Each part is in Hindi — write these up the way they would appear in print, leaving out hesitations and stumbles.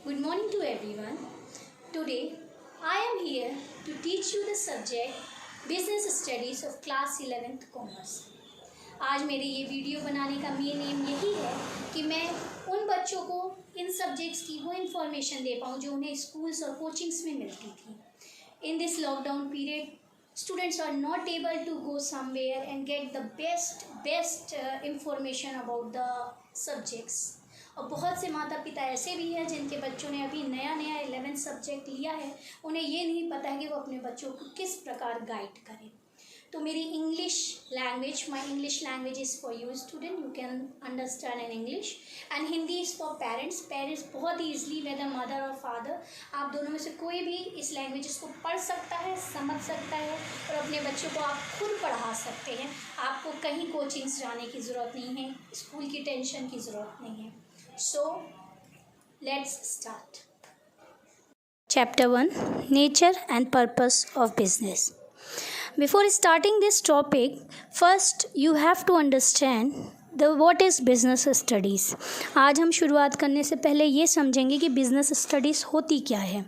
Good morning to everyone. Today I am here to teach you the subject Business Studies of Class 11th Commerce. आज मेरे ये वीडियो बनाने का मेन एम यही है कि मैं उन बच्चों को इन सब्जेक्ट्स की वो इन्फॉर्मेशन दे पाऊँ जो उन्हें स्कूल्स और कोचिंग्स में मिलती थी. In this lockdown period, students are not able to go somewhere and get the best information about the subjects. और बहुत से माता पिता ऐसे भी हैं जिनके बच्चों ने अभी नया 11th सब्जेक्ट लिया है. उन्हें ये नहीं पता है कि वो अपने बच्चों को किस प्रकार गाइड करें. तो मेरी English language is for you student, you can understand in English, and Hindi is for parents बहुत ईजिली वेदर मदर और फादर, आप दोनों में से कोई भी इस लैंग्वेज को पढ़ सकता है, समझ सकता है और अपने बच्चों को आप खुद पढ़ा सकते हैं. आपको कहीं कोचिंग्स जाने की ज़रूरत नहीं है, स्कूल की टेंशन की ज़रूरत नहीं है. So, let's start. Chapter 1, Nature and Purpose of Business. Before starting this topic, first you have to understand what is business studies. आज हम शुरुआत करने से पहले ये समझेंगे कि business studies होती क्या है.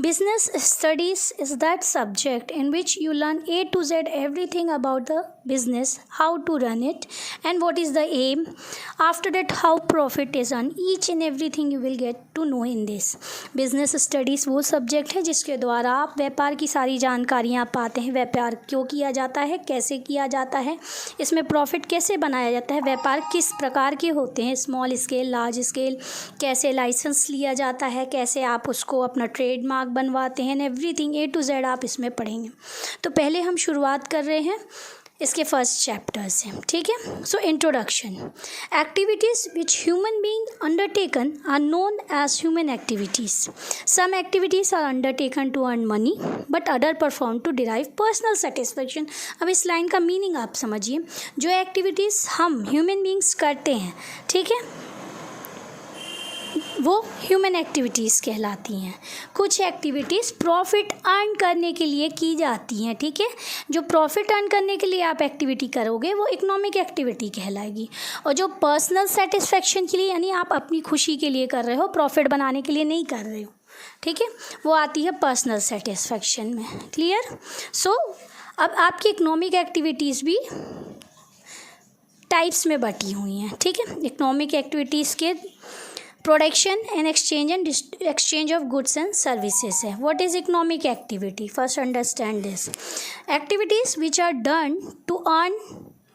Business studies is that subject in which you learn A to Z everything about the business, how to run it and what is the aim. After that, how profit is earned. Each and everything you will get to know in this. Business studies वो सब्जेक्ट है जिसके द्वारा आप व्यापार की सारी जानकारियाँ पाते हैं. व्यापार क्यों किया जाता है, कैसे किया जाता है, इसमें प्रॉफिट कैसे बनाया जाता है, व्यापार किस प्रकार के होते हैं, स्मॉल स्केल, लार्ज स्केल, कैसे लाइसेंस लिया जाता है, कैसे आप उसको अपना ट्रेडमार्क बनवाते हैं, एवरीथिंग A to Z आप इसमें पढ़ेंगे. तो पहले हम शुरुआत कर रहे हैं इसके फर्स्ट चैप्टर से. ठीक है. So introduction. Activities which human being undertaken are known as human activities. Some activities are undertaken to earn money but other perform to derive personal satisfaction. अब इस लाइन का मीनिंग आप समझिए. जो एक्टिविटीज़ हम ह्यूमन बीइंग्स करते हैं, ठीक है, वो ह्यूमन एक्टिविटीज़ कहलाती हैं. कुछ एक्टिविटीज़ प्रॉफिट अर्न करने के लिए की जाती हैं. ठीक है. जो प्रॉफिट अर्न करने के लिए आप एक्टिविटी करोगे वो इकोनॉमिक एक्टिविटी कहलाएगी. और जो पर्सनल सेटिस्फेक्शन के लिए, यानी आप अपनी खुशी के लिए कर रहे हो, प्रॉफिट बनाने के लिए नहीं कर रहे हो, ठीक है, वो आती है पर्सनल सेटिस्फेक्शन में. क्लियर. सो अब आपकी इकोनॉमिक एक्टिविटीज़ भी टाइप्स में बटी हुई हैं. ठीक है. इकोनॉमिक एक्टिविटीज़ के production and exchange of goods and services है. What is economic activity? First understand this. Activities which are done to earn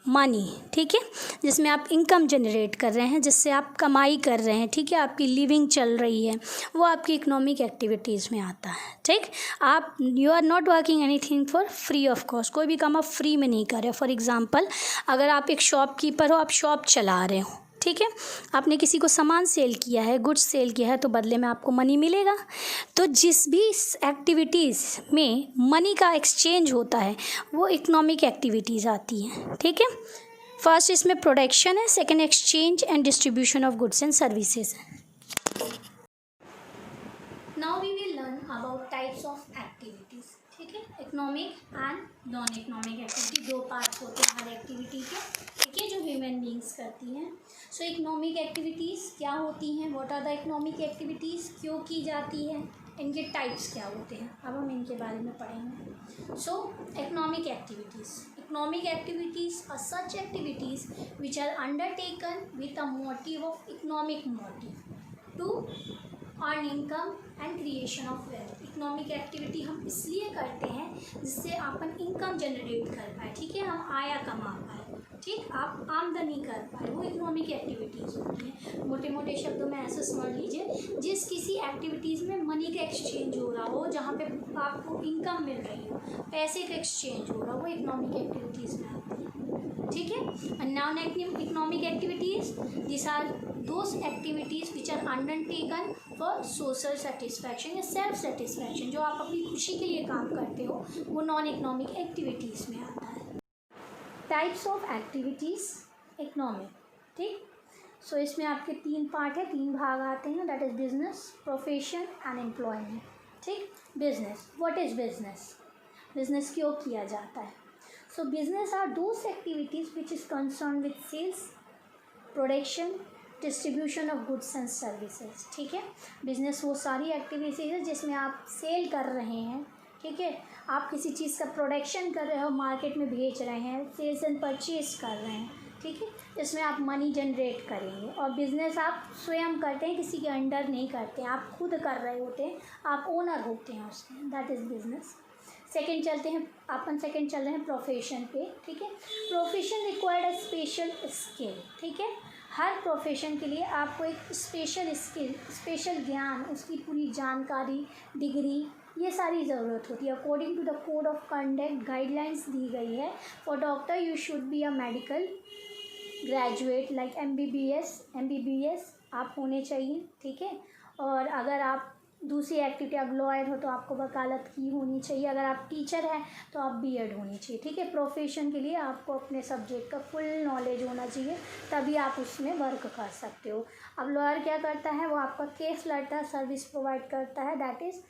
money. ठीक है. जिसमें आप इनकम जनरेट कर रहे हैं, जिससे आप कमाई कर रहे हैं, ठीक है, आपकी लिविंग चल रही है, वो आपकी इकोनॉमिक एक्टिविटीज़ में आता है. ठीक. आप you are not working anything for free of cost. कोई भी काम आप फ्री में नहीं कर रहे. फॉर एग्जाम्पल, अगर आप एक शॉपकीपर हो, आप शॉप चला रहे हो, ठीक है, आपने किसी को सामान सेल किया है, गुड्स सेल किया है, तो बदले में आपको मनी मिलेगा. तो जिस भी एक्टिविटीज़ में मनी का एक्सचेंज होता है वो इकोनॉमिक एक्टिविटीज़ आती हैं. ठीक है. फर्स्ट इसमें प्रोडक्शन है, second exchange and distribution of goods and services है. Now we will learn about types of activities. ठीक है. Economic and non economic activity, दो पार्ट्स होते हैं हर एक्टिविटी के, ठीक है, जो ह्यूमन बींग्स करती हैं. सो इकोनॉमिक एक्टिविटीज़ क्या होती हैं, what are the economic activities, क्यों की जाती है, इनके टाइप्स क्या होते हैं, अब हम इनके बारे में पढ़ेंगे. So economic activities are such activities which are undertaken with a motive of economic motive to earn income and creation of wealth. Economic activity हम इसलिए करते हैं जिससे अपन इनकम जनरेट कर पाए. ठीक है. हम आया कमा पाए, ठीक, आप आमदनी कर पाए, वो इकोनॉमिक एक्टिविटीज़ होती हैं. मोटे मोटे शब्दों में ऐसे समझ लीजिए, जिस किसी एक्टिविटीज़ में मनी का एक्सचेंज हो रहा हो, जहाँ पे आपको इनकम मिल रही हो, पैसे का एक्सचेंज हो रहा हो, वो इकोनॉमिक एक्टिविटीज़ में आती है. ठीक है. Non economic activities, this are those activities which are undertaken for social satisfaction या सेल्फ सेटिस्फैक्शन. जो आप अपनी खुशी के लिए काम करते हो वो नॉन इकोनॉमिक एक्टिविटीज़ में आता है. Types of activities economic. ठीक. सो इसमें आपके तीन पार्ट है, तीन भाग आते हैं. That is business, profession and employment. ठीक. Business. What is business? Business क्यों किया जाता है? So business are those activities which is concerned with sales, production, distribution of goods and services, ठीक है। बिजनेस वो सारी एक्टिविटीज़ है जिसमें आप सेल कर रहे हैं, ठीक है। आप किसी चीज़ का प्रोडक्शन कर रहे हो, मार्केट में भेज रहे हैं, सेल्स एंड परचेज कर रहे हैं, ठीक है। इसमें आप मनी जनरेट करेंगे। और बिज़नेस आप स्वयं करते हैं, किसी के अंडर नहीं करते हैं, आप खुद कर रहे होते हैं, आप ओनर होते हैं उसके, दैट इज़ बिजनेस। सेकंड चलते हैं, अपन सेकंड चल रहे हैं प्रोफेशन पे, ठीक है। Profession required a special skill, ठीक है। हर प्रोफेशन के लिए आपको एक स्पेशल स्किल, स्पेशल ज्ञान, उसकी पूरी जानकारी, डिग्री, ये सारी ज़रूरत होती है। According to the code of conduct guidelines दी गई है। For doctor you should be a medical graduate like MBBS आप होने चाहिए, ठीक है। और अगर आप दूसरी एक्टिविटी, आप लॉयर हो तो आपको वकालत की होनी चाहिए। अगर आप टीचर हैं तो आप बीएड होनी चाहिए, ठीक है। प्रोफेशन के लिए आपको अपने सब्जेक्ट का फुल नॉलेज होना चाहिए, तभी आप उसमें वर्क कर सकते हो। अब लॉयर क्या करता है, वो आपका केस लड़ता है, सर्विस प्रोवाइड करता है, that is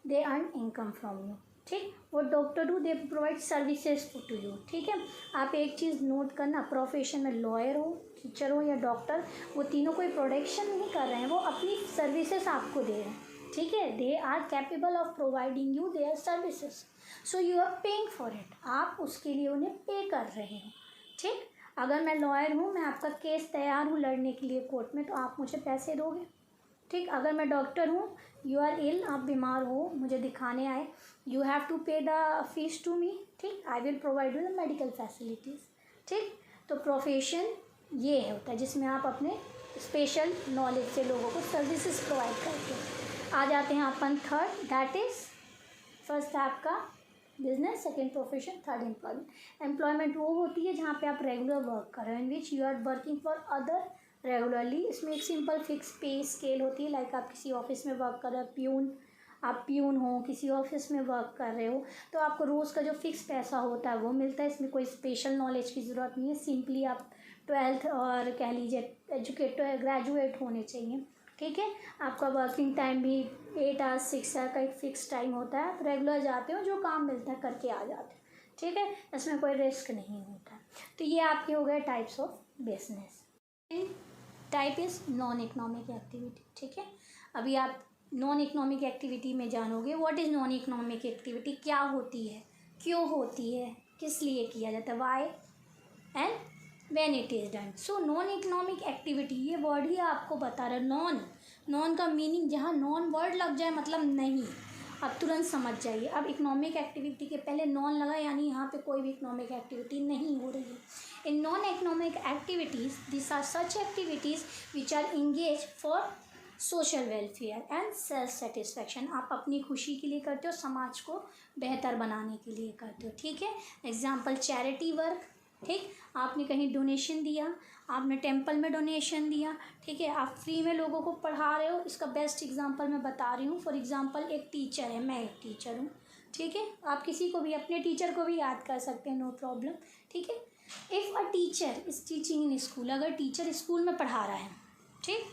they earn income from you, ठीक। वो doctor do, they provide services to you, ठीक है। आप एक चीज़ नोट करना, प्रोफेशन में लॉयर हो, टीचर हो या डॉक्टर, वो तीनों कोई प्रोडक्शन नहीं कर रहे हैं, वो अपनी सर्विसेज आपको दे रहे हैं, ठीक है। They are capable of providing you their services, so you are paying for it, आप उसके लिए उन्हें पे कर रहे हो, ठीक। अगर मैं लॉयर हूँ, मैं आपका केस तैयार हूँ लड़ने के लिए कोर्ट में, तो आप मुझे पैसे दोगे, ठीक। अगर मैं डॉक्टर हूँ, यू आर इल, आप बीमार हो, मुझे दिखाने आए, यू हैव टू पे द फीस टू मी, ठीक। I will provide you the medical facilities, ठीक। तो प्रोफेशन ये होता है जिसमें आप अपने स्पेशल नॉलेज से लोगों को सर्विसेज प्रोवाइड करते हैं। आ जाते हैं अपन थर्ड, दैट इज़ फर्स्ट आपका business, second profession, third employment. Employment वो होती है जहाँ पे आप रेगुलर वर्क कर रहे हो, in which you are working for other regularly. इसमें एक सिंपल फिक्स पे स्केल होती है, लाइक आप किसी ऑफिस में वर्क कर रहे हो, प्यून, आप प्यून हो, किसी ऑफिस में वर्क कर रहे हो, तो आपको रोज़ का जो फिक्स पैसा होता है वो मिलता है। इसमें कोई स्पेशल नॉलेज की ज़रूरत नहीं है, सिंपली आप 12th और कह लीजिए एजुकेटेड ग्रेजुएट होने चाहिए, ठीक है। आपका वर्किंग टाइम भी 8 आवर्स 6 आवर का एक फ़िक्स टाइम होता है, आप रेगुलर जाते हो, जो काम मिलता है करके आ जाते हो, ठीक है। इसमें कोई रिस्क नहीं होता। तो ये आपके हो गए types of business. Type is non economic activity, ठीक है। अभी आप नॉन इकोनॉमिक एक्टिविटी में जानोगे what is non economic activity, क्या होती है, क्यों होती है, किस लिए किया जाता है, why and when it is done. So non economic activity, ये वर्ड ही आपको बता रहा है। नॉन का मीनिंग, जहाँ नॉन वर्ड लग जाए मतलब नहीं, आप तुरंत समझ जाइए। अब इकोनॉमिक एक्टिविटी के पहले नॉन लगा, यानी यहाँ पे कोई भी इकोनॉमिक एक्टिविटी नहीं हो रही है। In non economic activities, this are such activities which are engage for social welfare and self satisfaction. आप अपनी खुशी के लिए करते हो, समाज को बेहतर बनाने के लिए करते हो, ठीक है। एग्जाम्पल चैरिटी वर्क, ठीक। आपने कहीं डोनेशन दिया, आपने टेम्पल में डोनेशन दिया, ठीक है। आप फ्री में लोगों को पढ़ा रहे हो, इसका बेस्ट एग्जांपल मैं बता रही हूँ। फॉर एग्जांपल एक टीचर है, मैं एक टीचर हूँ, ठीक है। आप किसी को भी, अपने टीचर को भी याद कर सकते हैं, नो प्रॉब्लम, ठीक है। If a teacher is teaching in school, अगर टीचर स्कूल में पढ़ा रहा है, ठीक,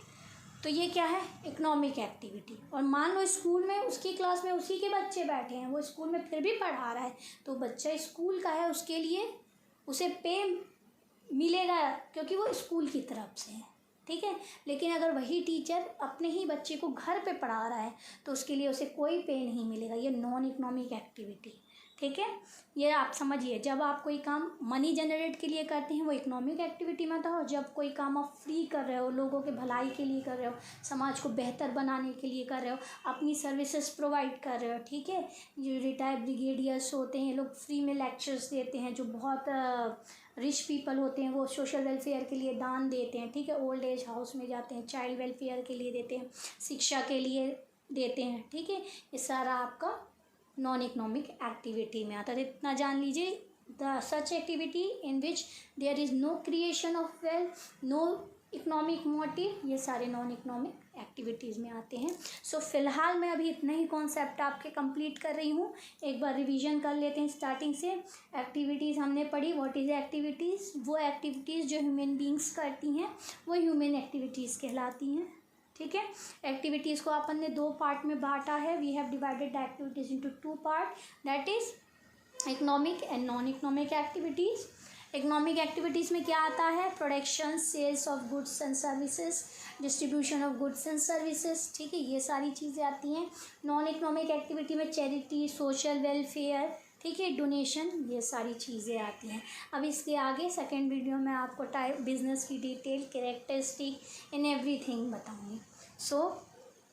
तो ये क्या है, इकोनॉमिक एक्टिविटी। और मान लो स्कूल में उसकी क्लास में उसी के बच्चे बैठे हैं, वो स्कूल में फिर भी पढ़ा रहा है, तो बच्चा स्कूल का है, उसके लिए उसे पे मिलेगा क्योंकि वो स्कूल की तरफ से है, ठीक है। लेकिन अगर वही टीचर अपने ही बच्चे को घर पे पढ़ा रहा है तो उसके लिए उसे कोई पे नहीं मिलेगा। ये नॉन इकोनॉमिक एक्टिविटी, ठीक है। ये आप समझिए, जब आप कोई काम मनी जनरेट के लिए करते हैं वो इकोनॉमिक एक्टिविटी में आता है, और जब कोई काम आप फ्री कर रहे हो, लोगों के भलाई के लिए कर रहे हो, समाज को बेहतर बनाने के लिए कर रहे हो, अपनी सर्विसेज प्रोवाइड कर रहे हो, ठीक है। जो रिटायर्ड ब्रिगेडियर्स होते हैं, लोग फ्री में लेक्चर्स देते हैं, जो बहुत रिच पीपल होते हैं वो सोशल वेलफेयर के लिए दान देते हैं, ठीक है। ओल्ड एज हाउस में जाते हैं, चाइल्ड वेलफेयर के लिए देते हैं, शिक्षा के लिए देते हैं, ठीक है। ये सारा आपका नॉन इकोनॉमिक एक्टिविटी में आता है। इतना जान लीजिए, the such activity in which there is no creation of wealth, no economic motive, ये सारे नॉन इकोनॉमिक एक्टिविटीज़ में आते हैं। सो फिलहाल मैं अभी इतना ही कॉन्सेप्ट आपके कंप्लीट कर रही हूँ। एक बार रिवीजन कर लेते हैं स्टार्टिंग से। एक्टिविटीज़ हमने पढ़ी, व्हाट इज़ एक्टिविटीज़, वो एक्टिविटीज़ जो ह्यूमन बींग्स करती हैं वो ह्यूमन एक्टिविटीज़ कहलाती हैं, ठीक है। एक्टिविटीज़ को अपन ने 2 पार्ट में बांटा है। We have divided the activities into 2 part, that is economic and non economic activities. Economic activities में क्या आता है? Production, sales of goods and services, distribution of goods and services, ठीक है, ये सारी चीज़ें आती हैं। नॉन इकोनॉमिक एक्टिविटी में चैरिटी, सोशल वेलफेयर, ठीक है, डोनेशन, ये सारी चीज़ें आती हैं। अब इसके आगे सेकेंड वीडियो में आपको टाइप बिजनेस की डिटेल, कैरेक्टरिस्टिक इन एवरीथिंग बताऊँगी। So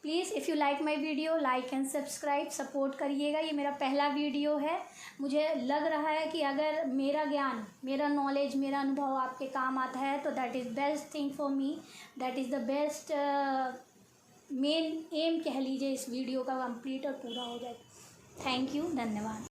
please if you like my video, like and subscribe, support करिएगा। ये मेरा पहला वीडियो है। मुझे लग रहा है कि अगर मेरा ज्ञान, मेरा नॉलेज, मेरा अनुभव आपके काम आता है तो that is best thing for me, that is the best main M कह लीजिए इस वीडियो का कंप्लीट और पूरा हो जाए। थैंक यू, धन्यवाद।